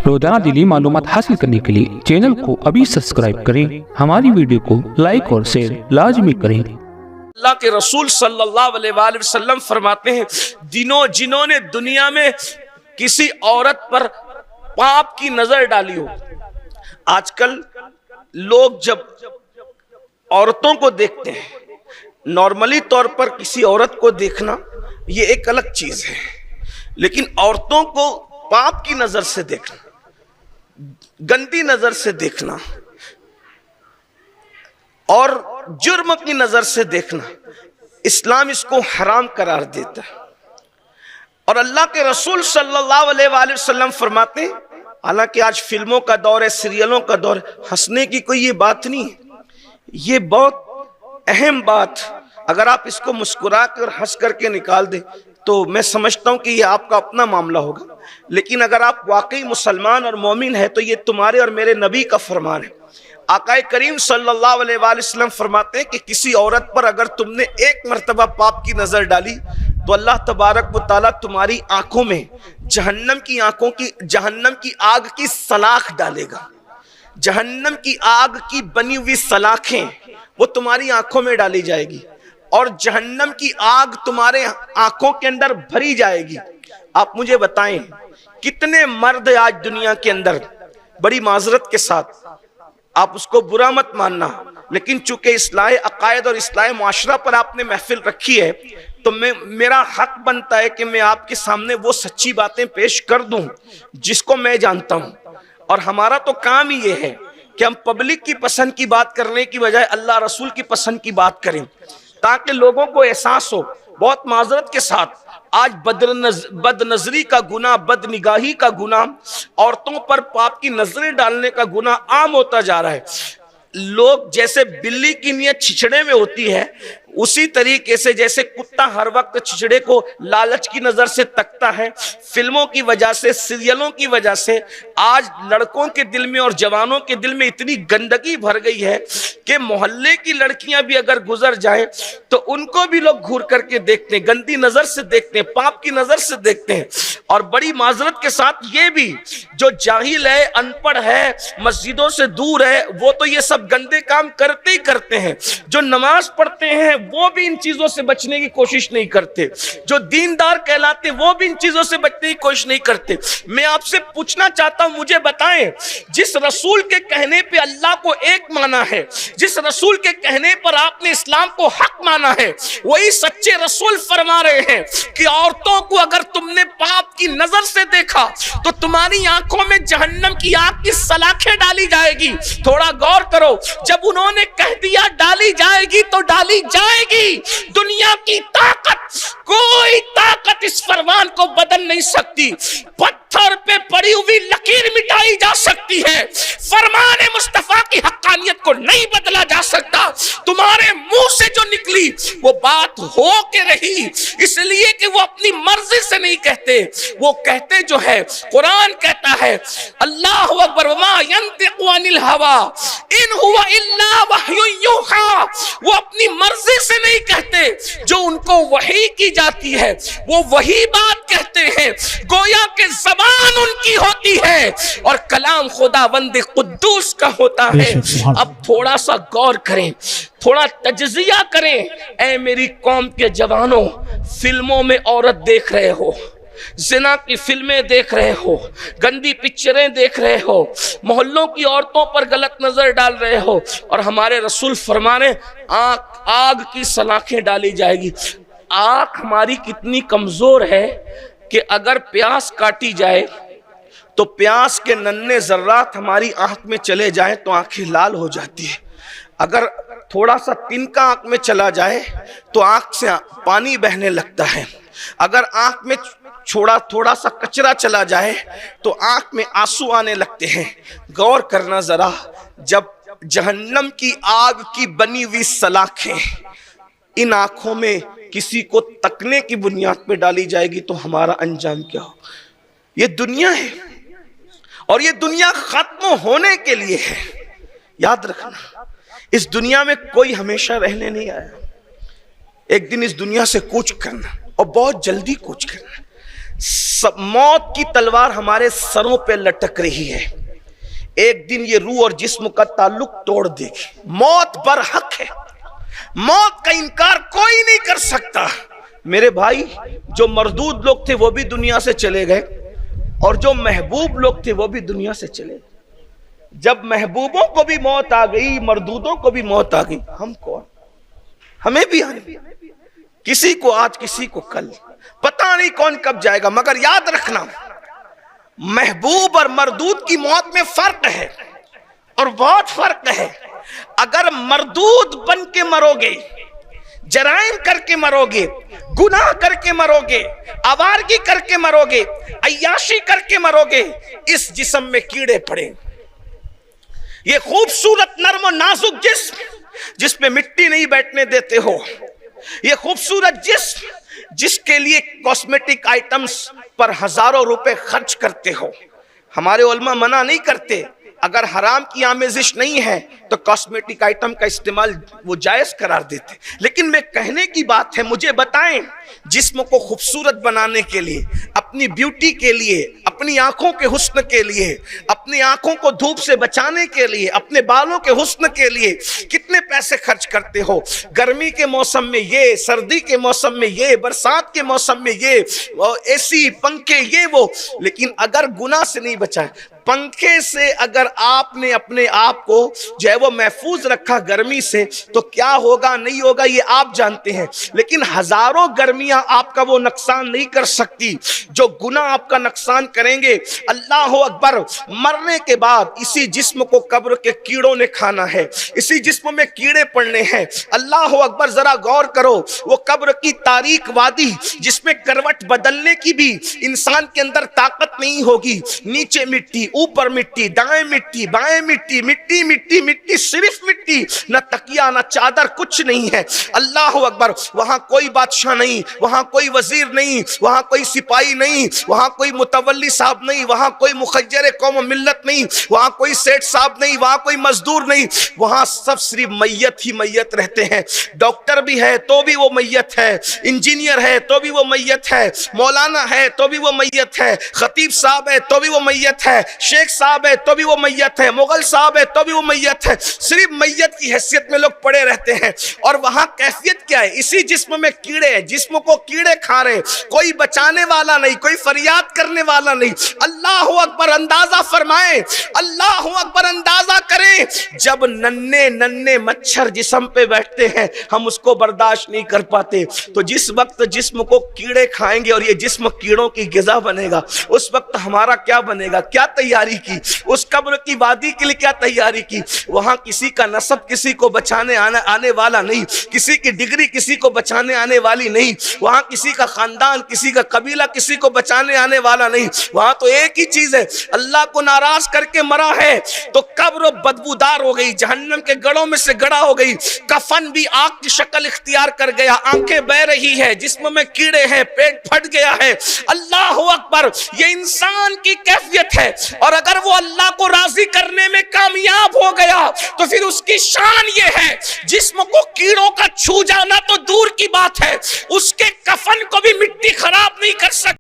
روزانہ دینی معلومات حاصل کرنے کے لیے چینل کو ابھی سبسکرائب کریں، ہماری ویڈیو کو لائک اور شیئر لازمی کریں۔ اللہ کے رسول صلی اللہ علیہ وآلہ وسلم فرماتے ہیں جنہوں نے دنیا میں کسی عورت پر پاپ کی نظر ڈالی ہو۔ آج کل لوگ جب عورتوں کو دیکھتے ہیں، نارملی طور پر کسی عورت کو دیکھنا یہ ایک الگ چیز ہے، لیکن عورتوں کو پاپ کی نظر سے دیکھنا، گندی نظر سے دیکھنا اور جرم کی نظر سے دیکھنا، اسلام اس کو حرام قرار دیتا ہے۔ اور اللہ کے رسول صلی اللہ علیہ وآلہ وسلم فرماتے ہیں، حالانکہ آج فلموں کا دور ہے، سیریلوں کا دور ہے، ہنسنے کی کوئی یہ بات نہیں ہے، یہ بہت اہم بات۔ اگر آپ اس کو مسکرا کر ہنس کر کے نکال دیں تو میں سمجھتا ہوں کہ یہ آپ کا اپنا معاملہ ہوگا، لیکن اگر آپ واقعی مسلمان اور مومن ہیں تو یہ تمہارے اور میرے نبی کا فرمان ہے۔ آقا کریم صلی اللہ علیہ وآلہ وسلم فرماتے ہیں کہ کسی عورت پر اگر تم نے ایک مرتبہ پاپ کی نظر ڈالی تو اللہ تبارک و تعالیٰ تمہاری آنکھوں میں جہنم کی آگ کی سلاخ ڈالے گا۔ جہنم کی آگ کی بنی ہوئی سلاخیں وہ تمہاری آنکھوں میں ڈالی جائے گی اور جہنم کی آگ تمہارے آنکھوں کے اندر بھری جائے گی۔ آپ مجھے بتائیں کتنے مرد آج دنیا کے اندر، بڑی معذرت کے ساتھ، آپ اس کو برا مت ماننا، لیکن چونکہ اصلاح عقائد اور اصلاح معاشرہ پر آپ نے محفل رکھی ہے تو میرا حق بنتا ہے کہ میں آپ کے سامنے وہ سچی باتیں پیش کر دوں جس کو میں جانتا ہوں۔ اور ہمارا تو کام ہی یہ ہے کہ ہم پبلک کی پسند کی بات کرنے کی بجائے اللہ رسول کی پسند کی بات کریں، تاکہ لوگوں کو احساس ہو۔ بہت معذرت کے ساتھ آج بد نظری کا گناہ، بد نگاہی کا گناہ، عورتوں پر پاپ کی نظریں ڈالنے کا گناہ عام ہوتا جا رہا ہے۔ لوگ جیسے بلی کی نیت چھچڑے میں ہوتی ہے، اسی طریقے سے جیسے کتا ہر وقت چھچڑے کو لالچ کی نظر سے تکتا ہے، فلموں کی وجہ سے، سیریلوں کی وجہ سے آج لڑکوں کے دل میں اور جوانوں کے دل میں اتنی گندگی بھر گئی ہے کہ محلے کی لڑکیاں بھی اگر گزر جائیں تو ان کو بھی لوگ گھور کر کے دیکھتے ہیں، گندی نظر سے دیکھتے ہیں، پاپ کی نظر سے دیکھتے ہیں۔ اور بڑی معذرت کے ساتھ یہ بھی جو جاہل ہے، ان پڑھ ہے، مسجدوں سے دور ہے، وہ تو یہ سب گندے کام کرتے ہی کرتے ہیں۔ جو نماز پڑھتے ہیں وہ بھی ان چیزوں سے بچنے کی کوشش نہیں کرتے، جو دیندار کہلاتے وہ بھی ان چیزوں سے بچنے کی کوشش نہیں کرتے۔ میں آپ سے پوچھنا چاہتا ہوں، مجھے بتائیں، جس رسول کے کہنے پہ اللہ کو ایک مانا ہے، جس رسول کے کہنے پر آپ نے اسلام کو حق مانا ہے، وہی سچے رسول فرما رہے ہیں کہ عورتوں کو اگر تم نے پاپ کی نظر سے دیکھا تو تمہاری آنکھوں میں جہنم کی آگ کی سلاخیں ڈالی جائے گی۔ تھوڑا غور کرو، جب انہوں نے کہہ دیا ڈالی جائے گی تو ڈالی جائے گی۔ دنیا کی طاقت، کوئی طاقت اس فرمان کو بدل نہیں سکتی۔ پتھر پہ پڑی ہوئی لکیر مٹائی جا سکتی ہے، فرمان مصطفیٰ کی حقانیت کو نہیں بدلا جا سکتا۔ تمہارے منہ سے جو نکلی وہ بات ہو کے رہی، اس لیے کہ وہ اپنی مرضی سے نہیں کہتے، وہ کہتے جو ہے قرآن کہتا ہے، اللہ اکبر، وما ينطق عن الهوى ان هو الا وحی یوحی، وہ اپنی مرضی سے نہیں کہتے، جو ان کو وحی کی جاتی ہے وہ وہی بات کہتے ہیں، گویا کہ زبان ان کی ہوتی ہے اور کلام خداوند قدوس کا ہوتا ہے۔ اب تھوڑا سا غور کریں، تھوڑا تجزیہ کریں۔ اے میری قوم کے جوانوں، فلموں میں عورت دیکھ رہے ہو، زنا کی فلمیں دیکھ رہے ہو، گندی پکچریں دیکھ رہے ہو، محلوں کی عورتوں پر غلط نظر ڈال رہے ہو، اور ہمارے رسول فرمانے آگ کی سلاخیں ڈالی جائے گی۔ آنکھ ہماری کتنی کمزور ہے کہ اگر پیاس کاٹی جائے تو پیاس کے ننھے ذرات ہماری آنکھ میں چلے جائیں تو آنکھیں لال ہو جاتی ہے۔ اگر تھوڑا سا تنکا آنکھ میں چلا جائے تو آنکھ سے پانی بہنے لگتا ہے۔ اگر آنکھ میں تھوڑا سا کچرا چلا جائے تو آنکھ میں آنسو آنے لگتے ہیں۔ غور کرنا ذرا، جب جہنم کی آگ کی بنی ہوئی سلاخیں ان آنکھوں میں کسی کو تکنے کی بنیاد پہ ڈالی جائے گی تو ہمارا انجام کیا ہو؟ یہ دنیا ہے اور یہ دنیا ختم ہونے کے لیے ہے۔ یاد رکھنا، اس دنیا میں کوئی ہمیشہ رہنے نہیں آیا، ایک دن اس دنیا سے کوچ کرنا، اور بہت جلدی کوچ کرنا۔ موت کی تلوار ہمارے سروں پہ لٹک رہی ہے، ایک دن یہ روح اور جسم کا تعلق توڑ دے گی۔ موت برحق ہے، موت کا انکار کوئی نہیں کر سکتا۔ میرے بھائی، جو مردود لوگ تھے وہ بھی دنیا سے چلے گئے، اور جو محبوب لوگ تھے وہ بھی دنیا سے چلے گئے۔ جب محبوبوں کو بھی موت آ گئی، مردودوں کو بھی موت آ گئی، ہم کون؟ ہمیں بھی آنے، کسی کو آج کسی کو کل، پتہ نہیں کون کب جائے گا۔ مگر یاد رکھنا، محبوب اور مردود کی موت میں فرق ہے، اور بہت فرق ہے۔ اگر مردود بن کے مرو گے، جرائم کر کے مرو گے، گناہ کر کے مرو گے، آوارگی کر کے مرو گے، عیاشی کر کے مرو گے، اس جسم میں کیڑے پڑیں۔ یہ خوبصورت نرم و نازک جسم جس پہ مٹی نہیں بیٹھنے دیتے ہو، یہ خوبصورت جسم جس کے لیے کاسمیٹک آئٹمز پر ہزاروں روپے خرچ کرتے ہو، ہمارے علماء منع نہیں کرتے، اگر حرام کی آمیزش نہیں ہے تو کاسمیٹک آئٹم کا استعمال وہ جائز قرار دیتے۔ لیکن میں کہنے کی بات ہے، مجھے بتائیں، جسم کو خوبصورت بنانے کے لیے، اپنی بیوٹی کے لیے، اپنی آنکھوں کے حسن کے لیے، اپنی آنکھوں کو دھوپ سے بچانے کے لیے، اپنے بالوں کے حسن کے لیے کتنے پیسے خرچ کرتے ہو؟ گرمی کے موسم میں یہ، سردی کے موسم میں یہ، برسات کے موسم میں یہ، اے سی، پنکھے، یہ وہ۔ لیکن اگر گناہ سے نہیں بچائے، پنکھے سے اگر آپ نے اپنے آپ کو جو ہے وہ محفوظ رکھا گرمی سے، تو کیا ہوگا نہیں ہوگا یہ آپ جانتے ہیں۔ لیکن ہزاروں گرمیاں آپ کا وہ نقصان نہیں کر سکتی جو گناہ آپ کا نقصان کریں گے۔ اللہ اکبر، مرنے کے بعد اسی جسم کو قبر کے کیڑوں نے کھانا ہے، اسی جسم میں کیڑے پڑنے ہیں۔ اللہ اکبر، ذرا غور کرو، وہ قبر کی تاریک وادی جس میں کروٹ بدلنے کی بھی انسان کے اندر طاقت نہیں ہوگی، نیچے مٹی، اوپر مٹی، دائیں مٹی، بائیں مٹی، مٹی مٹی مٹی، صرف مٹی، نہ تکیہ نہ چادر، کچھ نہیں ہے۔ اللہ اکبر، وہاں کوئی بادشاہ نہیں، وہاں کوئی وزیر نہیں، وہاں کوئی سپاہی نہیں، وہاں کوئی متولی صاحب نہیں، وہاں کوئی مخیر قوم و ملت نہیں، وہاں کوئی سیٹ صاحب نہیں، وہاں کوئی مزدور نہیں، وہاں سب صرف میت ہی میت رہتے ہیں۔ ڈاکٹر بھی ہے تو بھی وہ میت ہے، انجینئر ہے تو بھی وہ میت ہے، مولانا ہے تو بھی وہ میت ہے، خطیب صاحب ہے تو بھی وہ میت ہے، شیخ صاحب ہے تو بھی وہ میت ہے، مغل صاحب ہے تو بھی وہ میت ہے۔ صرف میت کی حیثیت میں لوگ پڑے رہتے ہیں۔ اور وہاں کیفیت کیا ہے؟ اسی جسم میں کیڑے ہیں، جسم کو کیڑے کھا رہے، کوئی بچانے والا نہیں، کوئی فریاد کرنے والا نہیں۔ اللہ اکبر، اندازہ فرمائیں، اللہ اکبر، اندازہ کریں، جب ننھے ننھے مچھر جسم پہ بیٹھتے ہیں ہم اس کو برداشت نہیں کر پاتے، تو جس وقت جسم کو کیڑے کھائیں گے اور یہ جسم کیڑوں کی غذا بنے گا، اس وقت ہمارا کیا بنے گا؟ کیا تیاری کی اس قبر کی وادی کے لیے؟ کیا تیاری کی؟ وہاں کسی کا نسب کسی کو بچانے آنے والا نہیں، کسی کی ڈگری کسی کو بچانے آنے والی نہیں، وہاں کسی کا خاندان، کسی کا قبیلہ کسی کو بچانے آنے والا نہیں۔ وہاں تو ایک ہی چیز ہے، اللہ کو ناراض کر کے مرا ہے تو قبر بدبودار ہو گئی، جہنم کے گڑھوں میں سے گڑھا ہو گئی، کفن بھی آگ کی شکل اختیار کر گیا، آنکھیں بہ رہی ہے، جسم میں کیڑے ہیں، پیٹ پھٹ گیا ہے۔ اللہ اکبر، یہ انسان کی کیفیت ہے، اور اگر وہ اللہ کو راضی کرنے میں کامیاب ہو گیا تو پھر اس کی شان یہ ہے، جسم کو کیڑوں کا چھو جانا تو دور کی بات ہے، اس کے کفن کو بھی مٹی خراب نہیں کر سکتی۔